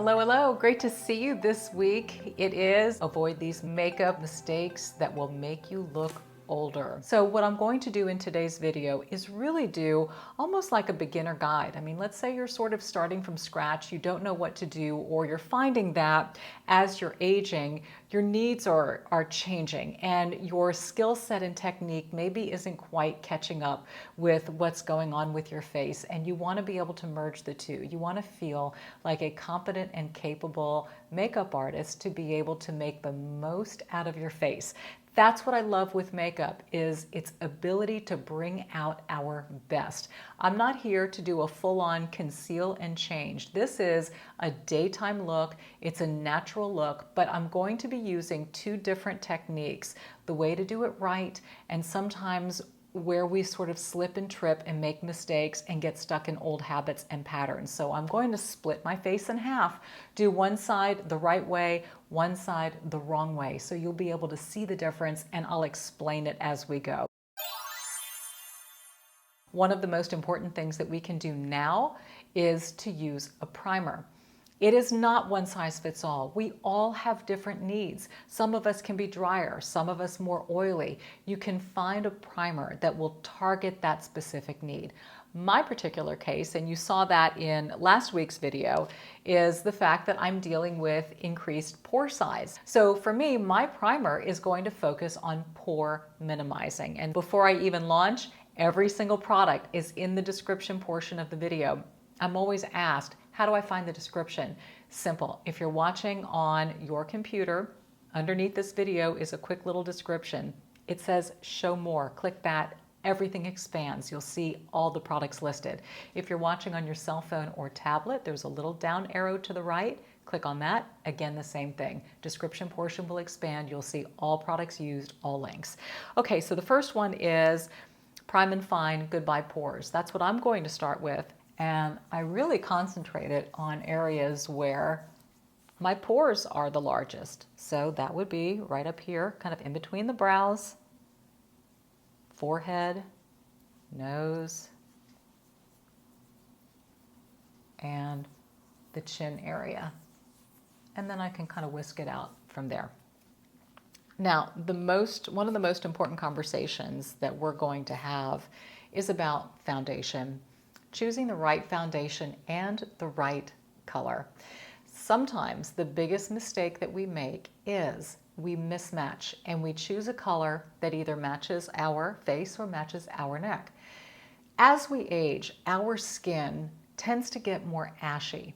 Hello, hello. Great to see you this week. It is avoid these makeup mistakes that will make you look older. So what I'm going to do in today's video is really do almost like a beginner guide. I mean, let's say you're sort of starting from scratch, you don't know what to do, or you're finding that as you're aging, your needs are changing and your skill set and technique maybe isn't quite catching up with what's going on with your face, and you want to be able to merge the two. You want to feel like a competent and capable makeup artist to be able to make the most out of your face. That's what I love with makeup, is its ability to bring out our best. I'm not here to do a full-on conceal and change. This is a daytime look. It's a natural look, but I'm going to be using two different techniques, the way to do it right, and sometimes where we sort of slip and trip and make mistakes and get stuck in old habits and patterns. So I'm going to split my face in half, do one side the right way, one side the wrong way. So you'll be able to see the difference, and I'll explain it as we go. One of the most important things that we can do now is to use a primer. It is not one size fits all. We all have different needs. Some of us can be drier, some of us more oily. You can find a primer that will target that specific need. My particular case, and you saw that in last week's video, is the fact that I'm dealing with increased pore size. So for me, my primer is going to focus on pore minimizing. And before I even launch, every single product is in the description portion of the video. I'm always asked, how do I find the description? Simple. If you're watching on your computer, underneath this video is a quick little description. It says show more. Click that. Everything expands. You'll see all the products listed. If you're watching on your cell phone or tablet, there's a little down arrow to the right. Click on that. Again, the same thing. Description portion will expand. You'll see all products used, all links. Okay, so the first one is Prime and Fine Goodbye Pores. That's what I'm going to start with. And I really concentrated on areas where my pores are the largest. So that would be right up here, kind of in between the brows, forehead, nose, and the chin area. And then I can kind of whisk it out from there. Now, one of the most important conversations that we're going to have is about foundation. Choosing the right foundation and the right color. Sometimes the biggest mistake that we make is we mismatch and we choose a color that either matches our face or matches our neck. As we age, our skin tends to get more ashy.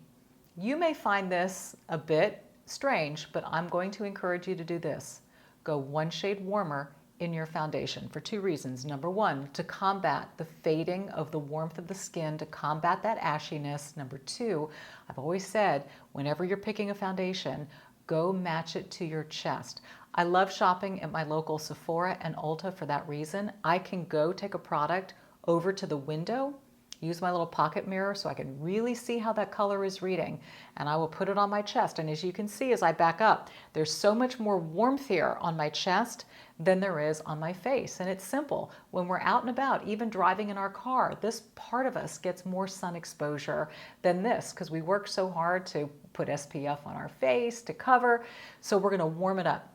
You may find this a bit strange, but I'm going to encourage you to do this. Go one shade warmer in your foundation for two reasons. Number one, to combat the fading of the warmth of the skin, to combat that ashiness. Number two, I've always said, whenever you're picking a foundation, go match it to your chest. I love shopping at my local Sephora and Ulta for that reason. I can go take a product over to the window, use my little pocket mirror so I can really see how that color is reading, and I will put it on my chest. And as you can see as I back up, there's so much more warmth here on my chest than there is on my face. And it's simple. When we're out and about, even driving in our car, this part of us gets more sun exposure than this because we work so hard to put SPF on our face to cover. So we're going to warm it up.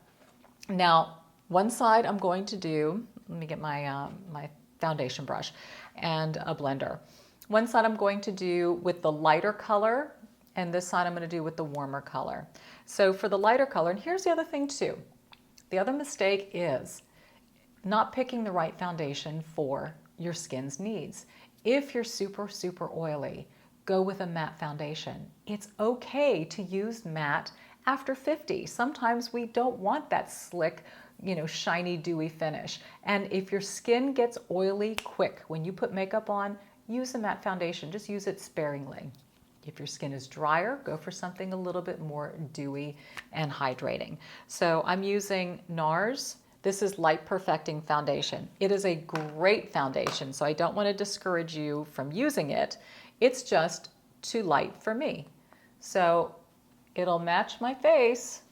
Now, one side I'm going to do, let me get my foundation brush and a blender. One side I'm going to do with the lighter color, and this side I'm going to do with the warmer color. So for the lighter color, and here's the other thing too. The other mistake is not picking the right foundation for your skin's needs. If you're super, super oily, go with a matte foundation. It's okay to use matte after 50. Sometimes we don't want that slick, shiny, dewy finish. And if your skin gets oily quick, when you put makeup on, use a matte foundation. Just use it sparingly. If your skin is drier, go for something a little bit more dewy and hydrating. So I'm using NARS. This is Light Perfecting Foundation. It is a great foundation, so I don't want to discourage you from using it. It's just too light for me. So it'll match my face,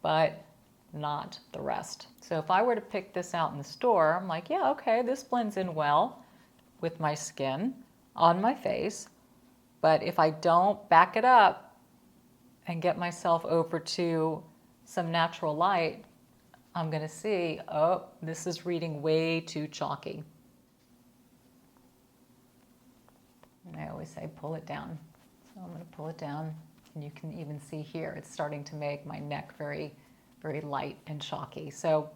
but not the rest. So if I were to pick this out in the store, I'm like, yeah, okay, this blends in well with my skin on my face, But if I don't back it up and get myself over to some natural light, I'm going to see, oh, this is reading way too chalky. And I always say pull it down. So I'm going to pull it down, and you can even see here it's starting to make my neck very, very light and chalky. So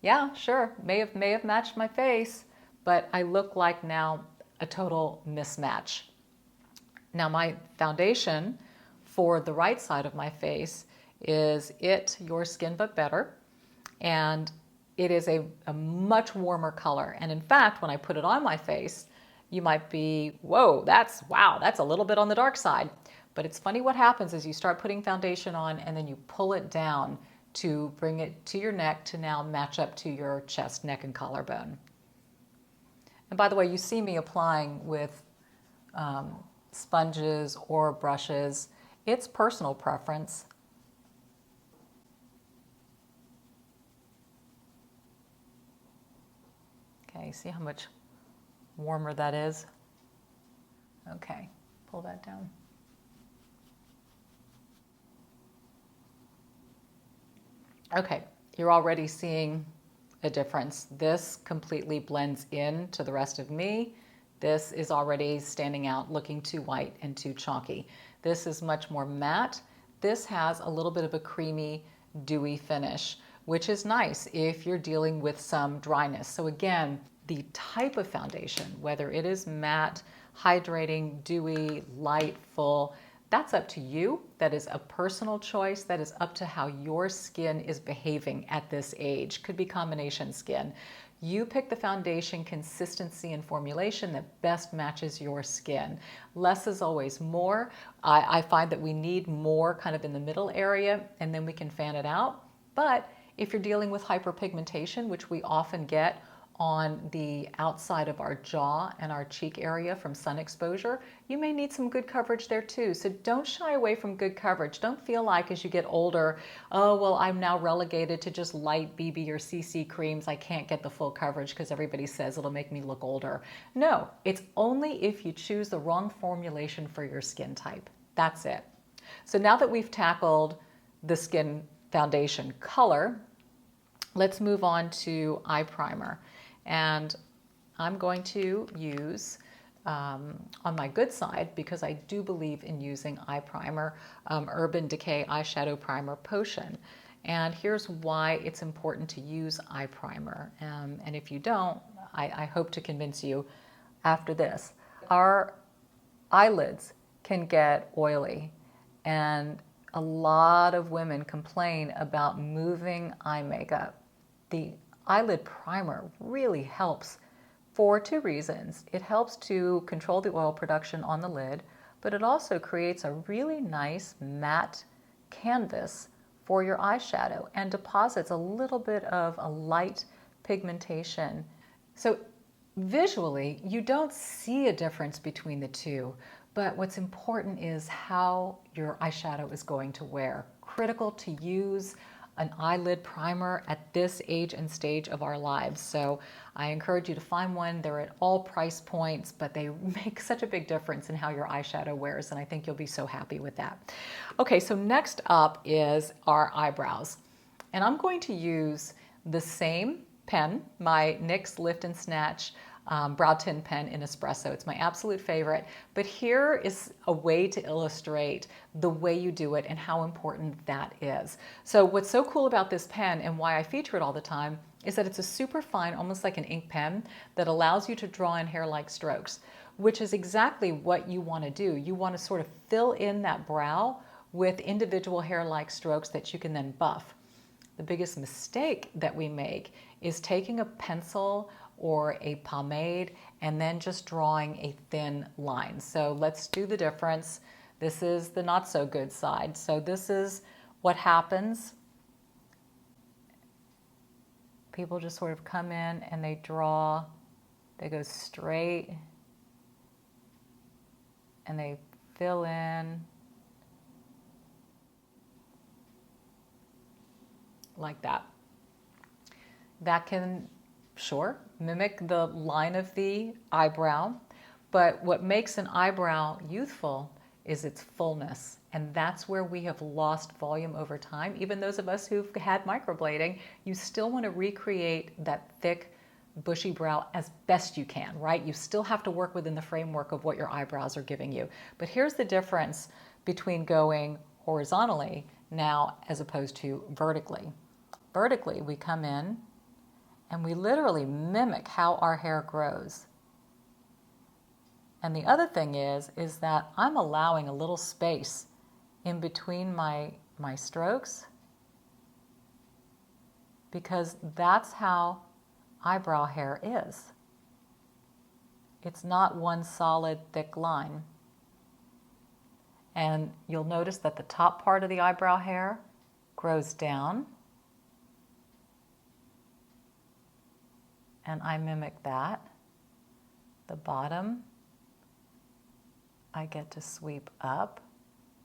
yeah, sure, may have matched my face, but I look like now a total mismatch. Now my foundation for the right side of my face is Your Skin But Better, and it is a much warmer color. And in fact, when I put it on my face, you might be, wow, that's a little bit on the dark side. But it's funny what happens is you start putting foundation on and then you pull it down to bring it to your neck to now match up to your chest, neck, and collarbone. And by the way, you see me applying with sponges or brushes. It's personal preference. Okay, see how much warmer that is? Okay, pull that down. Okay, you're already seeing a difference. This completely blends in to the rest of me. This is already standing out, looking too white and too chalky. This is much more matte. This has a little bit of a creamy, dewy finish, which is nice if you're dealing with some dryness. So again, the type of foundation, whether it is matte, hydrating, dewy, light, full, that's up to you. That is a personal choice. That is up to how your skin is behaving at this age. Could be combination skin. You pick the foundation consistency and formulation that best matches your skin. Less is always more. I find that we need more kind of in the middle area, and then we can fan it out. But if you're dealing with hyperpigmentation, which we often get on the outside of our jaw and our cheek area from sun exposure, you may need some good coverage there too. So don't shy away from good coverage. Don't feel like as you get older, oh, well, I'm now relegated to just light BB or CC creams. I can't get the full coverage because everybody says it'll make me look older. No, it's only if you choose the wrong formulation for your skin type. That's it. So now that we've tackled the skin foundation color, let's move on to eye primer. And I'm going to use, on my good side, because I do believe in using eye primer, Urban Decay Eyeshadow Primer Potion. And here's why it's important to use eye primer. And if you don't, I hope to convince you after this. Our eyelids can get oily, and a lot of women complain about moving eye makeup. The eyelid primer really helps for two reasons. It helps to control the oil production on the lid, but it also creates a really nice matte canvas for your eyeshadow and deposits a little bit of a light pigmentation. So visually, you don't see a difference between the two, but what's important is how your eyeshadow is going to wear. Critical to use an eyelid primer at this age and stage of our lives. So I encourage you to find one. They're at all price points, but they make such a big difference in how your eyeshadow wears, and I think you'll be so happy with that. Okay, so next up is our eyebrows. And I'm going to use the same pen, my NYX Lift and Snatch brow tint pen in espresso. It's my absolute favorite, but here is a way to illustrate the way you do it and how important that is. So what's so cool about this pen and why I feature it all the time is that it's a super fine, almost like an ink pen, that allows you to draw in hair-like strokes, which is exactly what you want to do. You want to sort of fill in that brow with individual hair-like strokes that you can then buff. The biggest mistake that we make is taking a pencil or a pomade and then just drawing a thin line. So let's do the difference. This is the not so good side. So this is what happens. People just sort of come in and they draw, they go straight and they fill in like that. That can, sure, mimic the line of the eyebrow, but what makes an eyebrow youthful is its fullness. And that's where we have lost volume over time. Even those of us who've had microblading, you still want to recreate that thick, bushy brow as best you can, right? You still have to work within the framework of what your eyebrows are giving you. But here's the difference between going horizontally now as opposed to vertically. Vertically, we come in and we literally mimic how our hair grows. And the other thing is that I'm allowing a little space in between my strokes, because that's how eyebrow hair is. It's not one solid thick line. And you'll notice that the top part of the eyebrow hair grows down. And I mimic that. The bottom, I get to sweep up,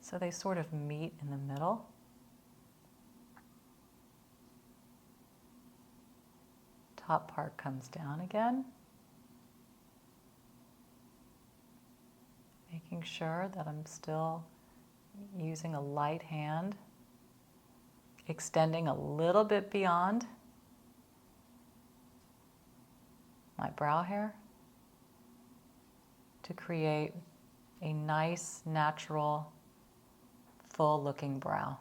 so they sort of meet in the middle. Top part comes down again, making sure that I'm still using a light hand, extending a little bit beyond my brow hair to create a nice, natural, full-looking brow.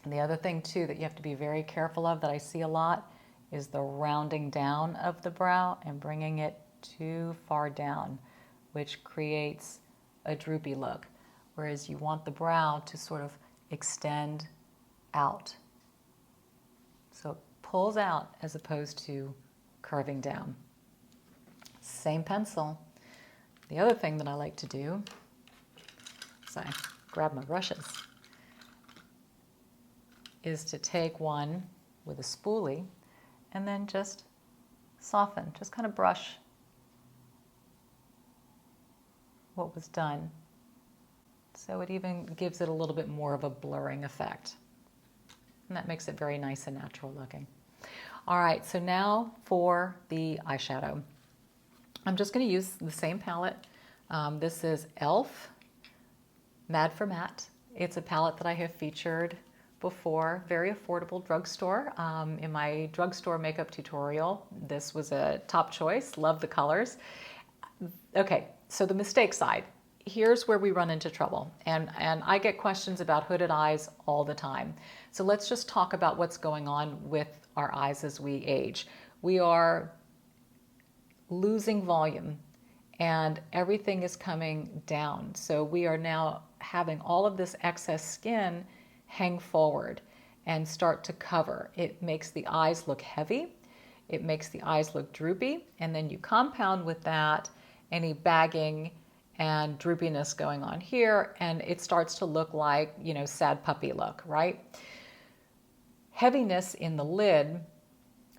And the other thing, too, that you have to be very careful of that I see a lot is the rounding down of the brow and bringing it too far down, which creates a droopy look, whereas you want the brow to sort of extend out. So it pulls out as opposed to curving down. Same pencil. The other thing that I like to do is I grab my brushes, is to take one with a spoolie and then just soften, just kind of brush what was done. So it even gives it a little bit more of a blurring effect. And that makes it very nice and natural looking. All right, so now for the eyeshadow. I'm just going to use the same palette. This is e.l.f. Mad for Matte. It's a palette that I have featured before, very affordable drugstore. In my drugstore makeup tutorial, this was a top choice. Love the colors. Okay, so the mistake side. Here's where we run into trouble. And I get questions about hooded eyes all the time. So let's just talk about what's going on with our eyes as we age. We are losing volume and everything is coming down. So we are now having all of this excess skin hang forward and start to cover. It makes the eyes look heavy. It makes the eyes look droopy. And then you compound with that any bagging and droopiness going on here, and it starts to look like, you know, sad puppy look, right? Heaviness in the lid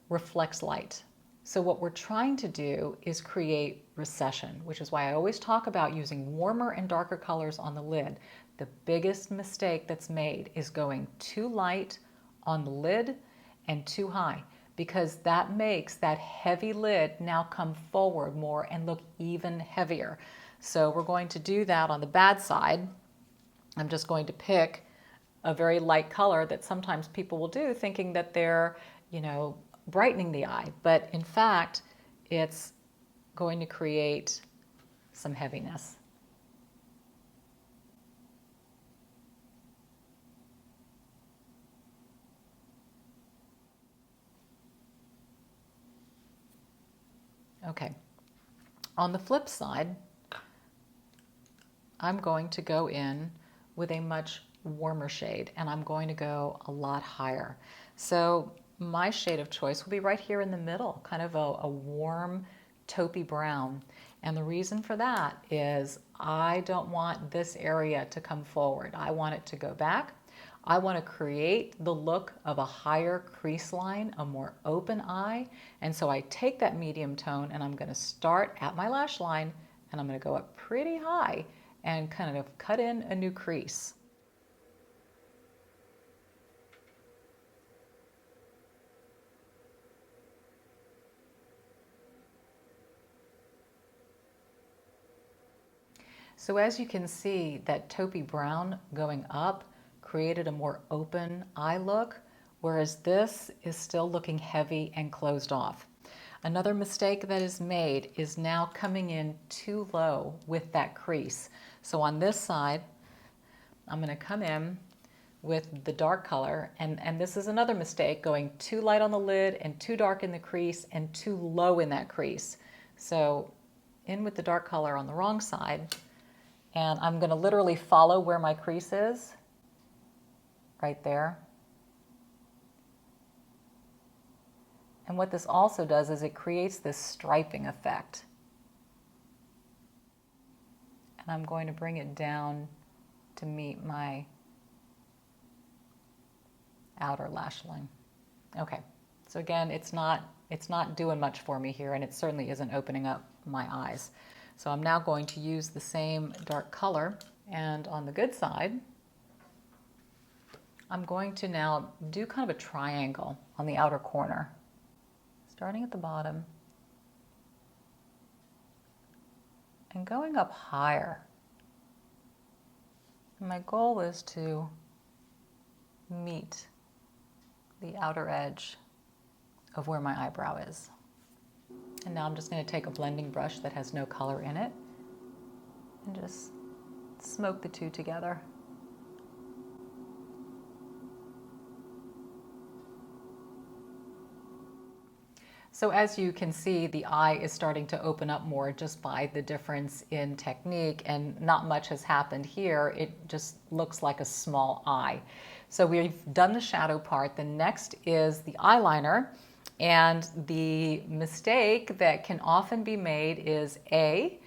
reflects light. So what we're trying to do is create recession, which is why I always talk about using warmer and darker colors on the lid. The biggest mistake that's made is going too light on the lid and too high, because that makes that heavy lid now come forward more and look even heavier. So we're going to do that on the bad side. I'm just going to pick a very light color that sometimes people will do thinking that they're, you know, brightening the eye. But in fact, it's going to create some heaviness. Okay. On the flip side, I'm going to go in with a much warmer shade, and I'm going to go a lot higher. So my shade of choice will be right here in the middle, kind of a warm taupey brown. And the reason for that is I don't want this area to come forward. I want it to go back. I want to create the look of a higher crease line, a more open eye. And so I take that medium tone and I'm going to start at my lash line and I'm going to go up pretty high and kind of cut in a new crease. So as you can see, that taupey brown going up created a more open eye look, whereas this is still looking heavy and closed off. Another mistake that is made is now coming in too low with that crease. So on this side, I'm going to come in with the dark color, and this is another mistake, going too light on the lid and too dark in the crease and too low in that crease. So in with the dark color on the wrong side, and I'm going to literally follow where my crease is, right there. And what this also does is it creates this striping effect. And I'm going to bring it down to meet my outer lash line. Okay, so again, it's not doing much for me here, and it certainly isn't opening up my eyes. So I'm now going to use the same dark color, and on the good side, I'm going to now do kind of a triangle on the outer corner, starting at the bottom and going up higher. And my goal is to meet the outer edge of where my eyebrow is. And now I'm just going to take a blending brush that has no color in it and just smoke the two together. So as you can see, the eye is starting to open up more just by the difference in technique, and not much has happened here. It just looks like a small eye. So we've done the shadow part. The next is the eyeliner, and the mistake that can often be made is A,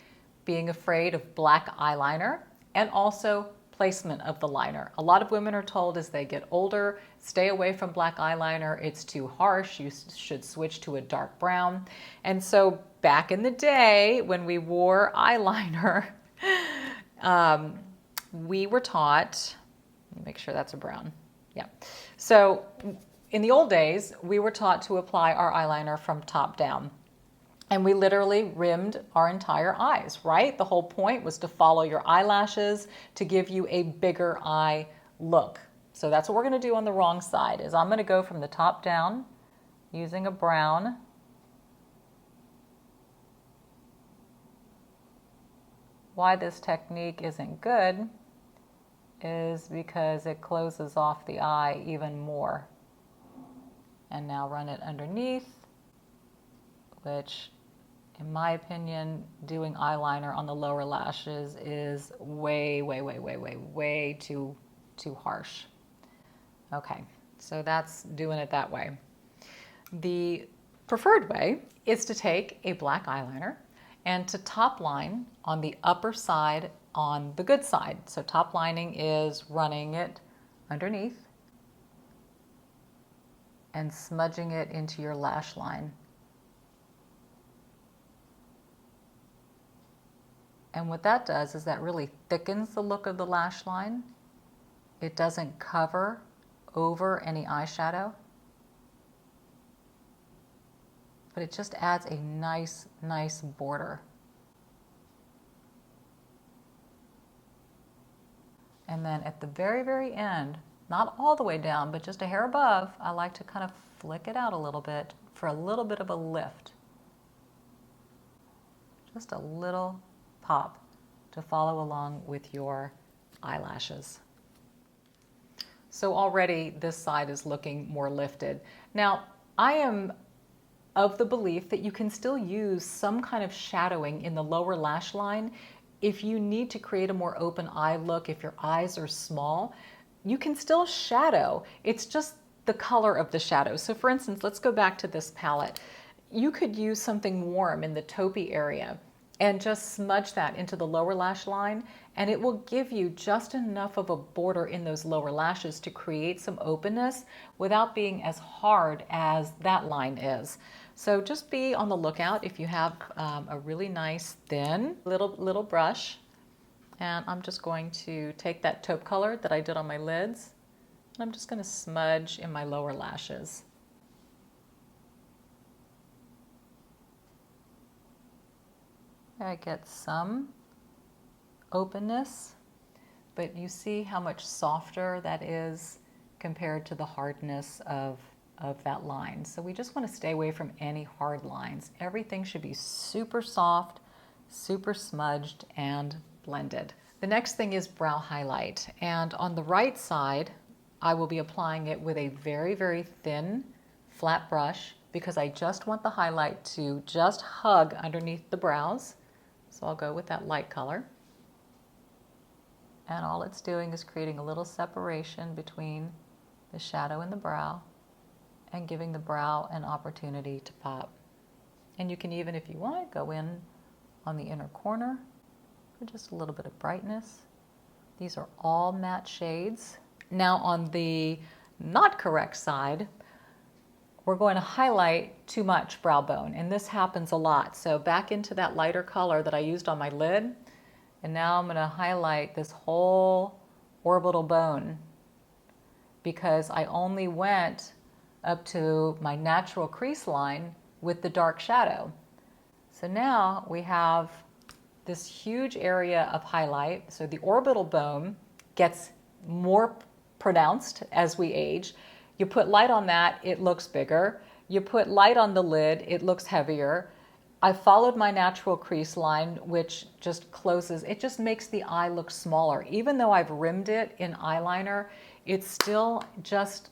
being afraid of black eyeliner, and also placement of the liner. A lot of women are told as they get older, stay away from black eyeliner, it's too harsh, you should switch to a dark brown. And so back in the day when we wore eyeliner, we were taught, let me make sure that's a brown, yeah. So in the old days, we were taught to apply our eyeliner from top down. And we literally rimmed our entire eyes, right? The whole point was to follow your eyelashes to give you a bigger eye look. So that's what we're going to do on the wrong side, is I'm going to go from the top down using a brown. Why this technique isn't good is because it closes off the eye even more. And now run it underneath, which in my opinion, doing eyeliner on the lower lashes is way too harsh. Okay, so that's doing it that way. The preferred way is to take a black eyeliner and to top line on the upper side on the good side. So top lining is running it underneath and smudging it into your lash line. And what that does is that really thickens the look of the lash line. It doesn't cover over any eyeshadow, but it just adds a nice border. And then at the very end, not all the way down, but just a hair above, I like to kind of flick it out a little bit for a little bit of a lift. Just a little pop to follow along with your eyelashes. So already this side is looking more lifted. Now, I am of the belief that you can still use some kind of shadowing in the lower lash line if you need to create a more open eye look. If your eyes are small, you can still shadow. It's just the color of the shadow. So for instance, let's go back to this palette. You could use something warm in the taupey area and just smudge that into the lower lash line, and it will give you just enough of a border in those lower lashes to create some openness without being as hard as that line is. So just be on the lookout if you have a really nice thin little brush, and I'm just going to take that taupe color that I did on my lids, and I'm just going to smudge in my lower lashes. I get some openness, but you see how much softer that is compared to the hardness of that line. So we just want to stay away from any hard lines. Everything should be super soft, super smudged, and blended. The next thing is brow highlight. And on the right side, I will be applying it with a very, very thin, flat brush because I just want the highlight to just hug underneath the brows. So I'll go with that light color. And all it's doing is creating a little separation between the shadow and the brow and giving the brow an opportunity to pop. And you can even, if you want, go in on the inner corner for just a little bit of brightness. These are all matte shades. Now on the not correct side, we're going to highlight too much brow bone, and this happens a lot. So back into that lighter color that I used on my lid, and now I'm going to highlight this whole orbital bone because I only went up to my natural crease line with the dark shadow. So now we have this huge area of highlight. So the orbital bone gets more pronounced as we age. You put light on that, it looks bigger. You put light on the lid, it looks heavier. I followed my natural crease line, which just closes. It just makes the eye look smaller. Even though I've rimmed it in eyeliner, it still just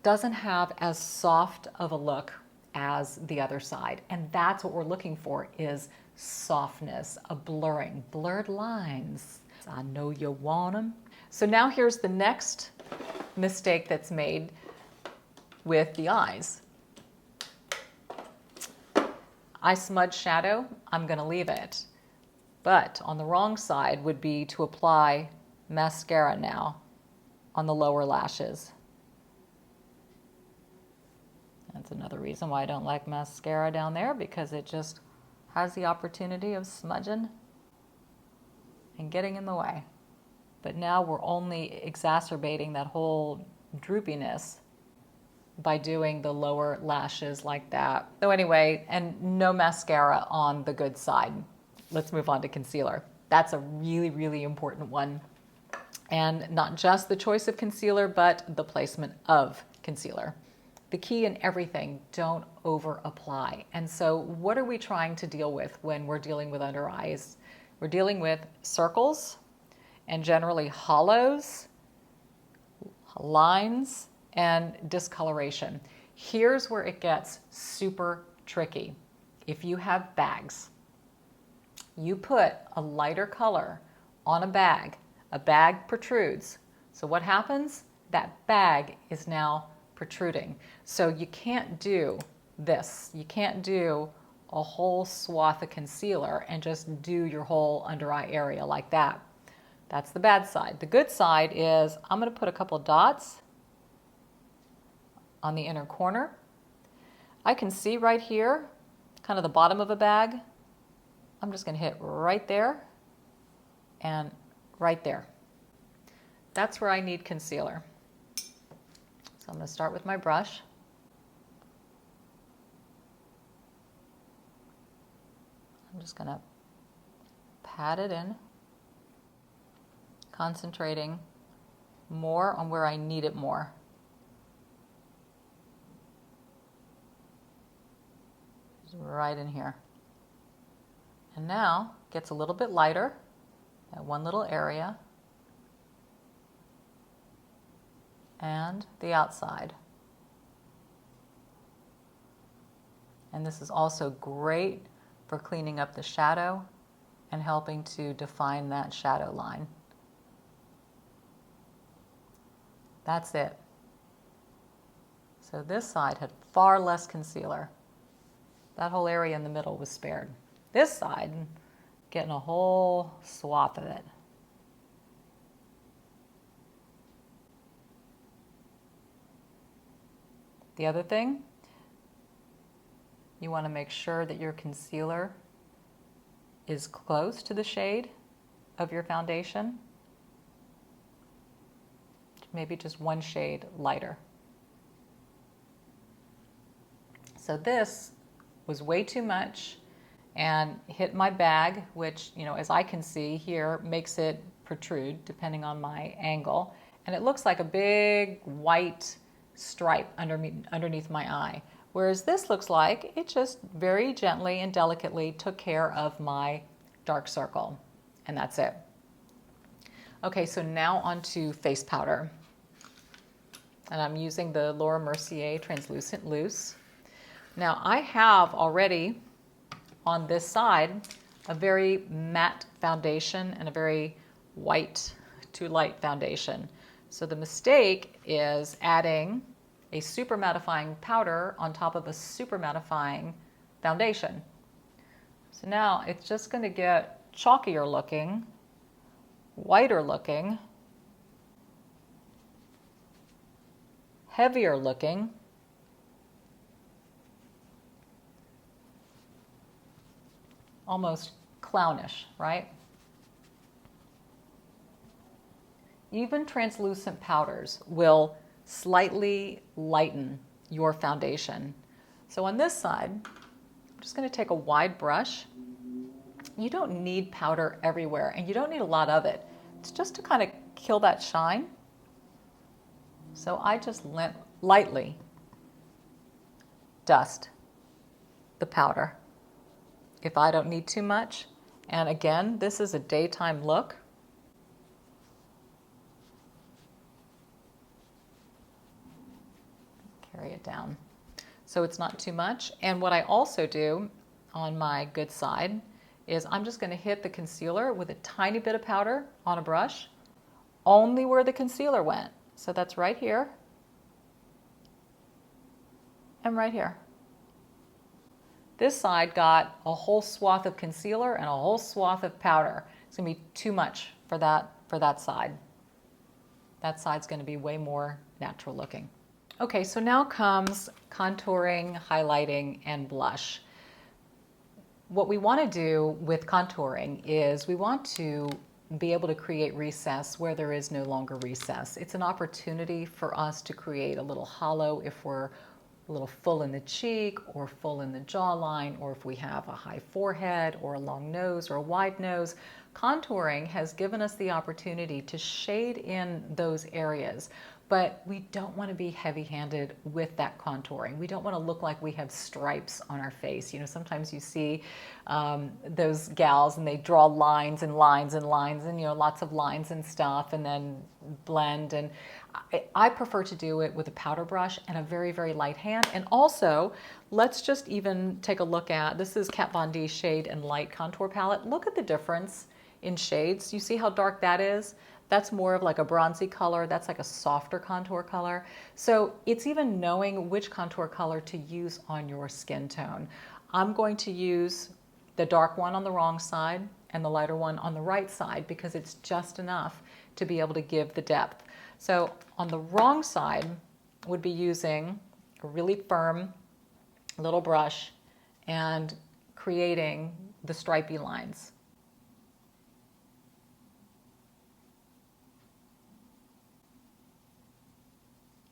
doesn't have as soft of a look as the other side. And that's what we're looking for, is softness, a blurring, blurred lines. I know you want them. So now here's the next mistake that's made with the eyes. I smudge shadow, I'm gonna leave it. But on the wrong side would be to apply mascara now on the lower lashes. That's another reason why I don't like mascara down there, because it just has the opportunity of smudging and getting in the way. But now we're only exacerbating that whole droopiness by doing the lower lashes like that. So anyway, and no mascara on the good side. Let's move on to concealer. That's a really, really important one. And not just the choice of concealer, but the placement of concealer. The key in everything, don't over apply. And so what are we trying to deal with when we're dealing with under eyes? We're dealing with circles and generally hollows, lines, and discoloration. Here's where it gets super tricky. If you have bags, you put a lighter color on a bag protrudes. So what happens? That bag is now protruding. So you can't do this. You can't do a whole swath of concealer and just do your whole under eye area like that. That's the bad side. The good side is I'm going to put a couple dots on the inner corner. I can see right here, kind of the bottom of a bag. I'm just going to hit right there and right there. That's where I need concealer. So I'm going to start with my brush. I'm just going to pat it in, concentrating more on where I need it more. Just right in here. And now gets a little bit lighter, that one little area, and the outside. And this is also great for cleaning up the shadow and helping to define that shadow line. That's it. So this side had far less concealer. That whole area in the middle was spared. This side, getting a whole swath of it. The other thing, you want to make sure that your concealer is close to the shade of your foundation. Maybe just one shade lighter. So this was way too much, and hit my bag, which, you know, as I can see here, makes it protrude depending on my angle. And it looks like a big white stripe underneath my eye. Whereas this looks like it just very gently and delicately took care of my dark circle. And that's it. Okay, so now onto face powder. And I'm using the Laura Mercier Translucent Loose. Now I have already on this side a very matte foundation and a very white to light foundation. So the mistake is adding a super mattifying powder on top of a super mattifying foundation. So now it's just going to get chalkier looking, whiter looking, heavier looking, almost clownish, right? Even translucent powders will slightly lighten your foundation. So on this side, I'm just going to take a wide brush. You don't need powder everywhere, and you don't need a lot of it. It's just to kind of kill that shine. So I just lightly dust the powder if I don't need too much. And again, this is a daytime look. Carry it down so it's not too much. And what I also do on my good side is I'm just going to hit the concealer with a tiny bit of powder on a brush, only where the concealer went. So that's right here and right here. This side got a whole swath of concealer and a whole swath of powder. It's going to be too much for that side. That side's going to be way more natural looking. Okay, so now comes contouring, highlighting, and blush. What we want to do with contouring is we want to be able to create recess where there is no longer recess. It's an opportunity for us to create a little hollow if we're a little full in the cheek or full in the jawline, or if we have a high forehead or a long nose or a wide nose. Contouring has given us the opportunity to shade in those areas, but we don't want to be heavy-handed with that contouring. We don't want to look like we have stripes on our face. You know, sometimes you see those gals and they draw lines and lines and lines and, you know, lots of lines and stuff and then blend. And I prefer to do it with a powder brush and a very, very light hand. And also, let's just even take a look at, this is Kat Von D Shade and Light Contour Palette. Look at the difference in shades. You see how dark that is? That's more of like a bronzy color. That's like a softer contour color. So it's even knowing which contour color to use on your skin tone. I'm going to use the dark one on the wrong side and the lighter one on the right side because it's just enough to be able to give the depth. So on the wrong side would be using a really firm little brush and creating the stripy lines.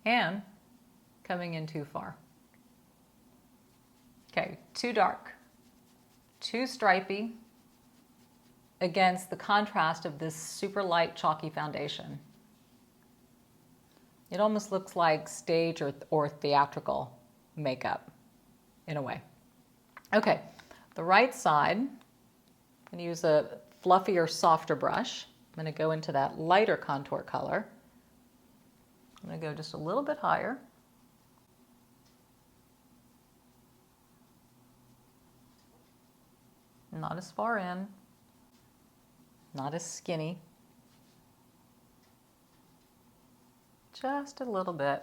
And coming in too far. Okay, too dark, too stripy against the contrast of this super light chalky foundation. It almost looks like stage or theatrical makeup in a way. Okay, the right side, I'm going to use a fluffier, softer brush. I'm going to go into that lighter contour color. I'm going to go just a little bit higher. Not as far in, not as skinny. Just a little bit.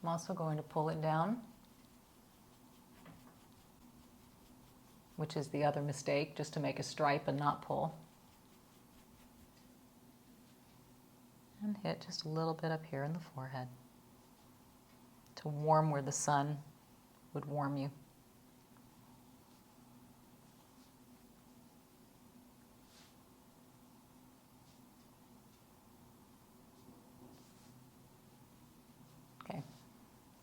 I'm also going to pull it down, which is the other mistake, just to make a stripe and not pull. And hit just a little bit up here in the forehead to warm where the sun would warm you. Okay,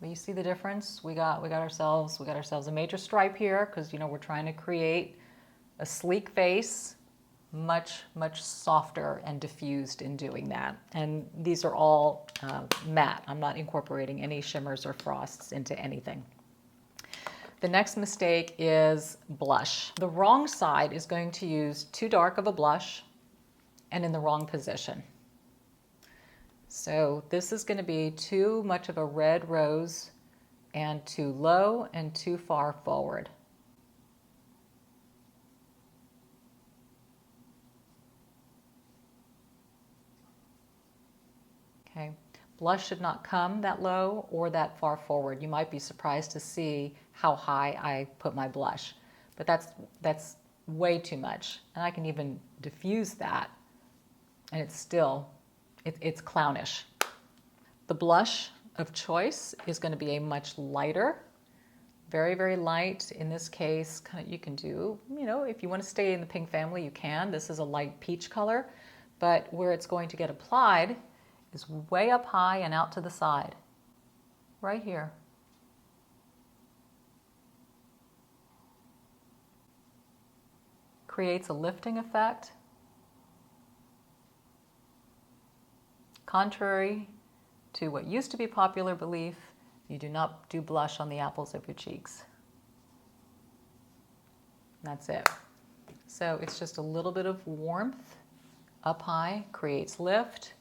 we you see the difference? We got ourselves a major stripe here because, you know, we're trying to create a sleek face, much softer and diffused in doing that. And these are all matte. I'm not incorporating any shimmers or frosts into anything. The next mistake is blush. The wrong side is going to use too dark of a blush and in the wrong position. So this is going to be too much of a red rose and too low and too far forward. Okay, blush should not come that low or that far forward. You might be surprised to see how high I put my blush, but that's way too much. And I can even diffuse that and it's still, it's clownish. The blush of choice is going to be a much lighter, very light. In this case, kind of, you can do, you know, if you want to stay in the pink family, you can. This is a light peach color, but where it's going to get applied is way up high and out to the side, right here. Creates a lifting effect. Contrary to what used to be popular belief, you do not do blush on the apples of your cheeks. That's it. So it's just a little bit of warmth up high, creates lift.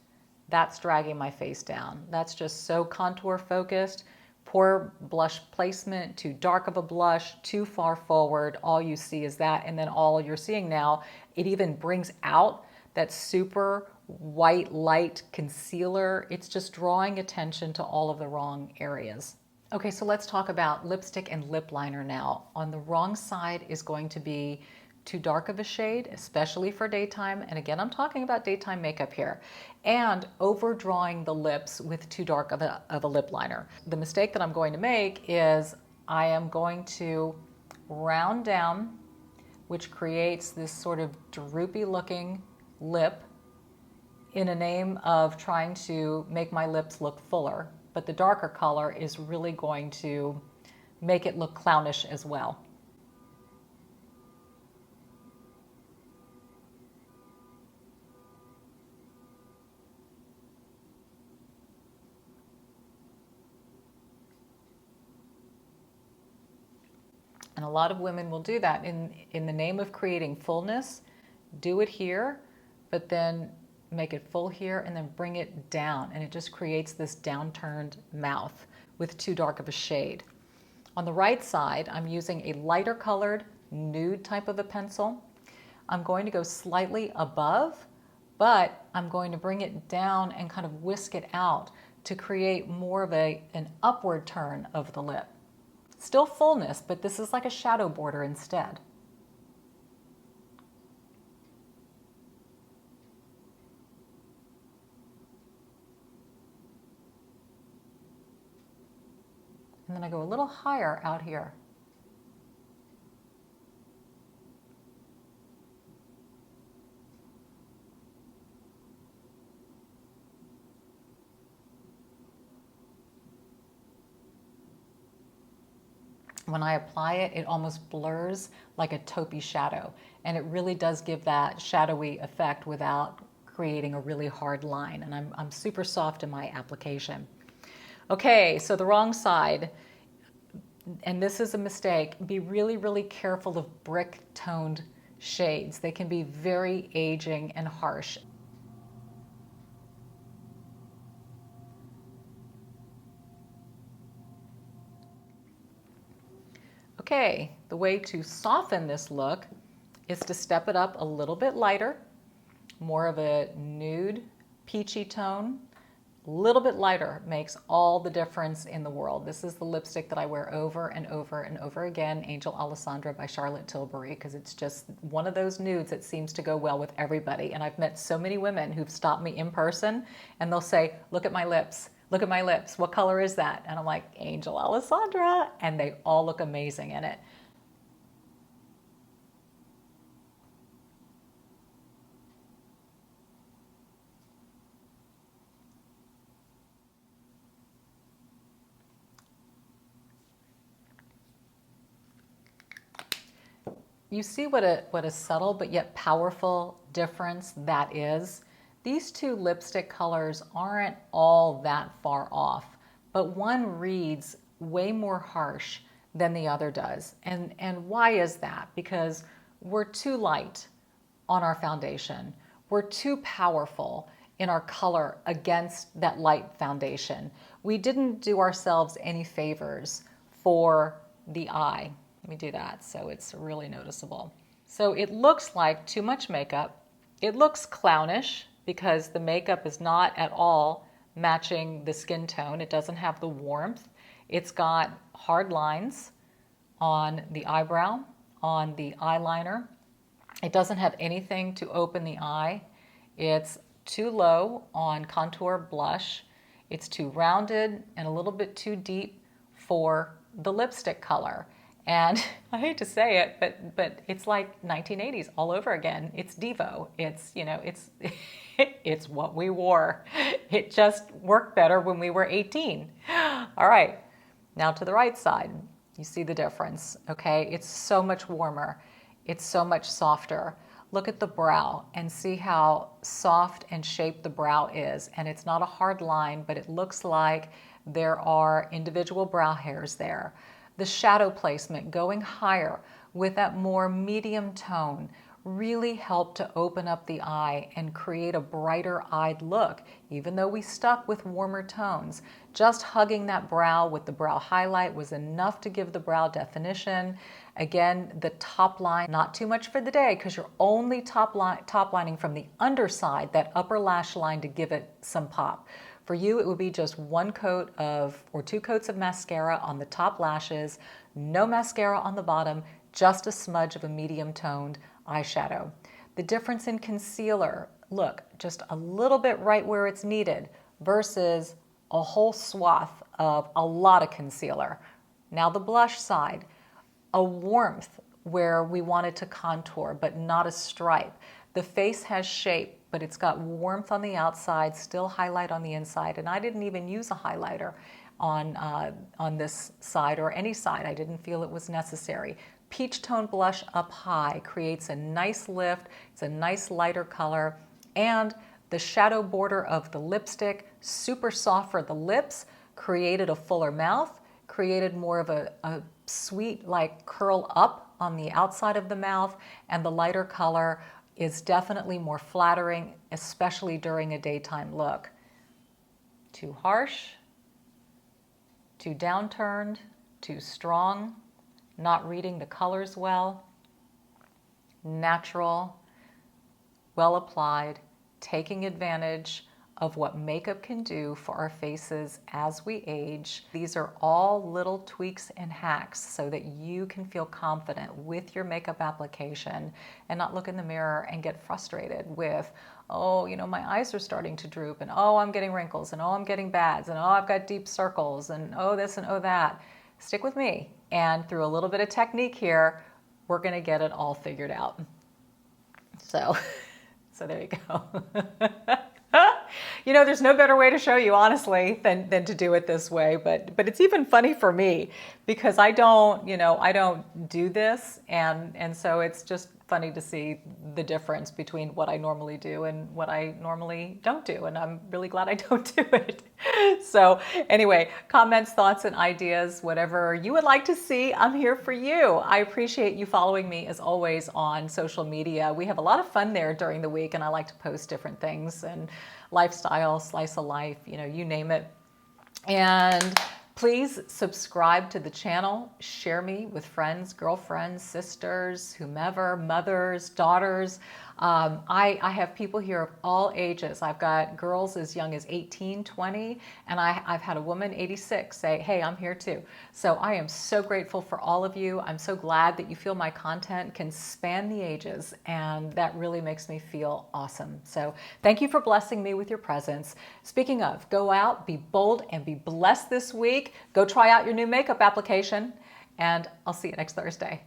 That's dragging my face down. That's just so contour focused. Poor blush placement, too dark of a blush, too far forward. All you see is that, and then all you're seeing now, it even brings out that super white light concealer. It's just drawing attention to all of the wrong areas. Okay, so let's talk about lipstick and lip liner now. On the wrong side is going to be too dark of a shade, especially for daytime. And again, I'm talking about daytime makeup here. And overdrawing the lips with too dark of a lip liner. The mistake that I'm going to make is I am going to round down, which creates this sort of droopy looking lip in a name of trying to make my lips look fuller. But the darker color is really going to make it look clownish as well. And a lot of women will do that in the name of creating fullness. Do it here, but then make it full here and then bring it down. And it just creates this downturned mouth with too dark of a shade. On the right side, I'm using a lighter colored nude type of a pencil. I'm going to go slightly above, but I'm going to bring it down and kind of whisk it out to create more of an upward turn of the lip. Still fullness, but this is like a shadow border instead. And then I go a little higher out here. When I apply it, it almost blurs like a taupey shadow. And it really does give that shadowy effect without creating a really hard line. And I'm super soft in my application. Okay, so the wrong side, and this is a mistake, be really careful of brick-toned shades. They can be very aging and harsh. Okay, the way to soften this look is to step it up a little bit lighter, more of a nude, peachy tone. A little bit lighter makes all the difference in the world. This is the lipstick that I wear over and over and over again, Angel Alessandra by Charlotte Tilbury, because it's just one of those nudes that seems to go well with everybody. And I've met so many women who've stopped me in person and they'll say, look at my lips. Look at my lips. What color is that? And I'm like, Angel Alessandra. And they all look amazing in it. you see what a subtle but yet powerful difference that is? These two lipstick colors aren't all that far off, but one reads way more harsh than the other does. And why is that? Because we're too light on our foundation. We're too powerful in our color against that light foundation. We didn't do ourselves any favors for the eye. Let me do that so it's really noticeable. So it looks like too much makeup. It looks clownish because the makeup is not at all matching the skin tone. It doesn't have the warmth. It's got hard lines on the eyebrow, on the eyeliner. It doesn't have anything to open the eye. It's too low on contour blush. It's too rounded and a little bit too deep for the lipstick color. And I hate to say it, but it's like 1980s all over again. It's Devo. It's, you know, it's what we wore. It just worked better when we were 18. All right, now to the right side. You see the difference, okay? It's so much warmer. It's so much softer. Look at the brow and see how soft and shaped the brow is. And it's not a hard line, but it looks like there are individual brow hairs there. The shadow placement going higher with that more medium tone really helped to open up the eye and create a brighter eyed look, even though we stuck with warmer tones. Just hugging that brow with the brow highlight was enough to give the brow definition. Again, the top line, not too much for the day because you're only top lining from the underside, that upper lash line, to give it some pop. For you, it would be just one coat of, or two coats of mascara on the top lashes, no mascara on the bottom, just a smudge of a medium toned eyeshadow. The difference in concealer, look, just a little bit right where it's needed versus a whole swath of a lot of concealer. Now the blush side, a warmth where we wanted to contour, but not a stripe. The face has shape, but it's got warmth on the outside, still highlight on the inside. And I didn't even use a highlighter on this side or any side. I didn't feel it was necessary. Peach tone blush up high creates a nice lift. It's a nice lighter color. And the shadow border of the lipstick, super soft for the lips, created a fuller mouth, created more of a sweet like curl up on the outside of the mouth, and the lighter color is definitely more flattering, especially during a daytime look. Too harsh, too downturned, too strong, not reading the colors well, natural, well applied, taking advantage of what makeup can do for our faces as we age. These are all little tweaks and hacks so that you can feel confident with your makeup application and not look in the mirror and get frustrated with, oh, you know, my eyes are starting to droop, and oh, I'm getting wrinkles, and oh, I'm getting bags, and oh, I've got deep circles, and oh, this and oh, that. Stick with me, and through a little bit of technique here, we're gonna get it all figured out. So there you go. You know, there's no better way to show you, honestly, than to do it this way. But it's even funny for me because I don't do this. And so it's just funny to see the difference between what I normally do and what I normally don't do. And I'm really glad I don't do it. So anyway, comments, thoughts, and ideas, whatever you would like to see, I'm here for you. I appreciate you following me as always on social media. We have a lot of fun there during the week, and I like to post different things and lifestyle, slice of life, you know, you name it. And please subscribe to the channel, share me with friends, girlfriends, sisters, whomever, mothers, daughters. I have people here of all ages. I've got girls as young as 18, 20, and I've had a woman, 86, say, hey, I'm here too. So I am so grateful for all of you. I'm so glad that you feel my content can span the ages, and that really makes me feel awesome. So thank you for blessing me with your presence. Speaking of, go out, be bold, and be blessed this week. Go try out your new makeup application, and I'll see you next Thursday.